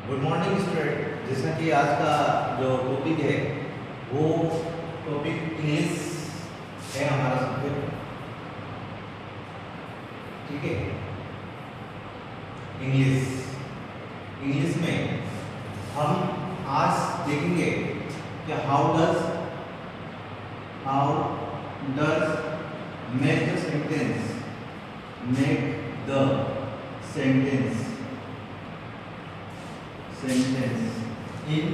Good morning student. जैसा कि आज का जो टॉपिक है वो टॉपिक इंग्लिश है हमारा सब्जेक्ट। ठीक है, इंग्लिश में हम आज देखेंगे कि how does make the sentence in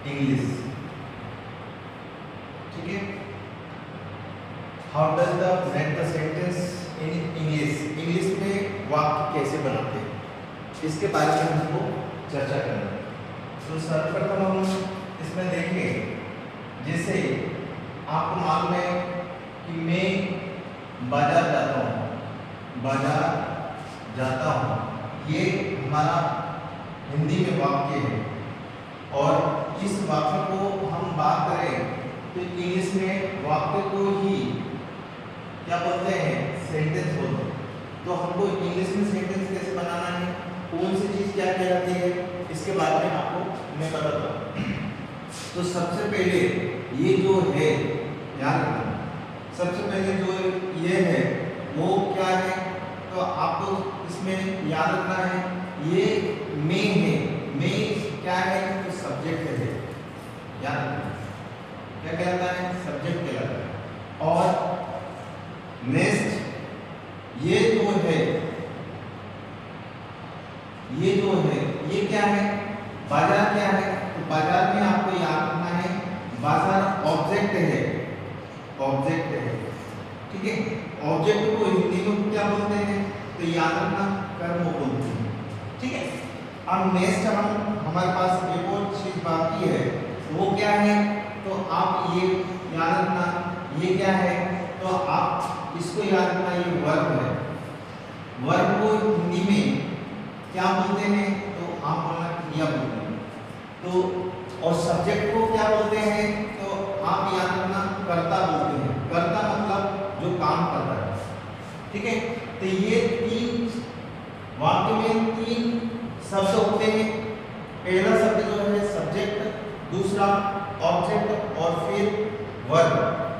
English. ठीक है, how does make the sentence in English में वाक्य कैसे बनाते हैं, इसके बारे में हमको चर्चा करना है। तो सर्वप्रथम हम इसमें देखेंगे, जैसे आपको मालूम है कि मैं बाजार जाता हूँ, ये हमारा हिंदी में वाक्य है। और इस वाक्य को हम बात करें तो इंग्लिश में वाक्य को ही क्या बोलते हैं, सेंटेंस बोलते हैं। तो हमको इंग्लिश में सेंटेंस कैसे बनाना है, कौन सी चीज़ क्या कहलाती है, इसके बारे में आपको मैं बताता हूँ। तो सबसे पहले ये जो है, याद रखना, सबसे पहले जो ये है वो क्या है, तो आपको इसमें याद रखना है ये मैं है। मैं क्या है, तो सब्जेक्ट है, याद रखना। क्या कहलाता है, सब्जेक्ट कहलाता है। और नेक्स्ट ये जो है ये क्या है, बाजार क्या है, तो बाजार में आपको याद रखना है बाजार ऑब्जेक्ट है। ठीक है, ऑब्जेक्ट को हिंदी में क्या बोलते हैं, तो याद रखना कर्म बोलते हैं। ठीक है, अब नेक्स्ट हमारे पास एक और चीज बाकी है, वो क्या है, तो आप ये याद रखना, ये क्या है, तो आप इसको याद रखना, ये वर्ब है। वर्ब को हिंदी में क्या बोलते हैं, तो आप बोलना क्रिया बोलते हैं। तो और सब्जेक्ट को क्या बोलते हैं, तो आप याद रखना कर्ता बोलते हैं। कर्ता मतलब जो काम करता है। ठीक है, तो ये तीन वाक्य में तीन शब्द होते हैं। पहला शब्द जो है सब्जेक्ट, दूसरा ऑब्जेक्ट और फिर वर्ब,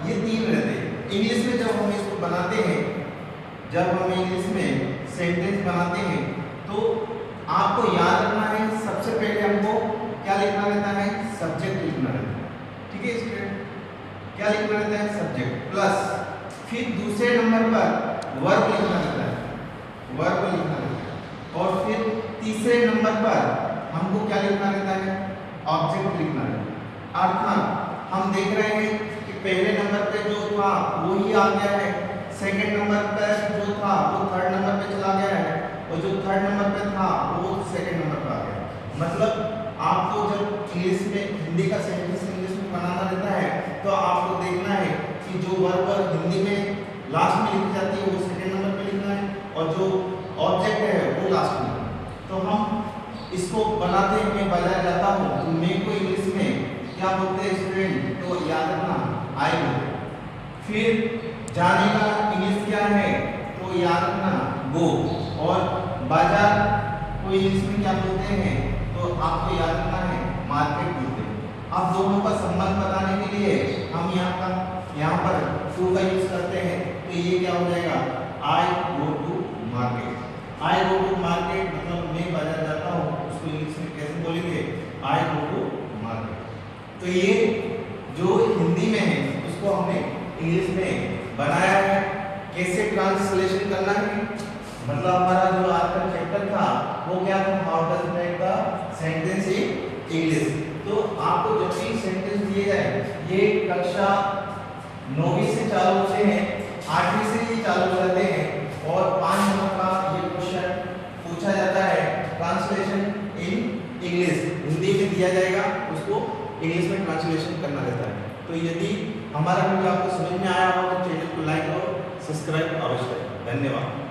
ये तीन रहते हैं। इंग्लिश में जब हम इसको बनाते हैं, जब हम इंग्लिश में सेंटेंस बनाते हैं, तो आपको याद रखना है सबसे पहले हमको क्या लिखना रहता है, सब्जेक्ट लिखना रहता है। ठीक है स्टूडेंट, क्या लिखना रहता है, सब्जेक्ट प्लस फिर दूसरे नंबर पर वर्ब लिखना रहता है, और फिर तीसरे नंबर पर हमको क्या लिखना रहता है, ऑब्जेक्ट लिखना रहता है। अर्थात हम देख रहे हैं कि पहले नंबर पे जो था वो ही आ गया है, सेकंड नंबर पर जो था वो थर्ड नंबर पे चला गया है, और जो थर्ड नंबर पे था वो सेकंड नंबर पर आ गया। मतलब आपको जब इंग्लिश में हिंदी का सेंटेंस इंग्लिश में बनाना रहता है, तो आपको देखना है कि जो वर्ब हिंदी में लास्ट में लिखी जाती है वो सेकंड नंबर पे लिखना है, और जो ऑब्जेक्ट है वो लास्ट में। तो हम इसको बनाते हैं, मैं बाजार जाता हूँ, तो मैं को इंग्लिश में क्या बोलते हैं स्टूडेंट, तो याद रखना आई बोलते हैं। फिर जाने का इंग्लिश क्या है, तो याद रखना गो, और बाजार को इंग्लिश में क्या बोलते हैं, तो आपको याद रखना है मार्केट बोलते हैं। अब दोनों का संबंध बताने के लिए हम यहाँ पर टू का यूज करते हैं, तो ये क्या हो जाएगा, I go to market. I go to market मतलब मैं बाजार जाता हूँ, उसको इंग्लिश में कैसे बोलेंगे, आई गो टू मार्केट। तो ये जो हिंदी में है उसको हमने इंग्लिश में बनाया है। कैसे ट्रांसलेशन करना है, मतलब हमारा जो आज का चैप्टर था वो क्या था, how does make the sentence in English. तो आपको जब भी सेंटेंस दिए जाए, ये कक्षा 9वीं से चालू होते हैं, 8वीं से ही चालू हो जाते हैं, और 5 नंबर का ये क्वेश्चन पूछा जाता है, ट्रांसलेशन इन इंग्लिश हिंदी में दिया जाएगा, उसको इंग्लिश में ट्रांसलेशन करना रहता है। तो यदि हमारा वीडियो आपको समझ में आया हो तो चैनल को लाइक और सब्सक्राइब अवश्य करें। धन्यवाद।